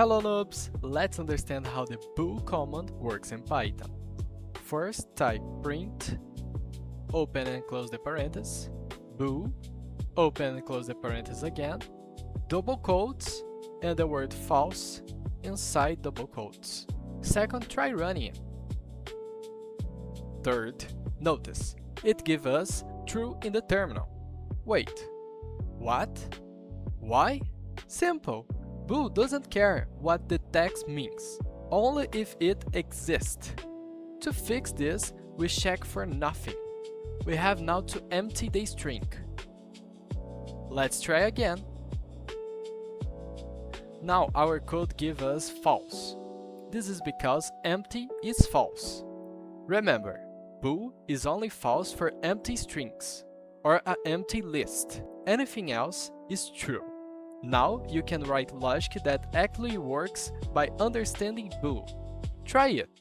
Hello noobs! Let's understand how the bool command works in Python. First, type print, open and close the parentheses, bool, open and close the parentheses again, double quotes, and the word false inside double quotes. Second, try running it. Third, notice, it gives us true in the terminal. Wait, what? Why? Simple! Bool doesn't care what the text means, only if it exists. To fix this, we check for nothing. We have now to empty the string. Let's try again. Now our code gives us false. This is because empty is false. Remember, bool is only false for empty strings or an empty list. Anything else is true. Now you can write logic that actually works by understanding bool. Try it!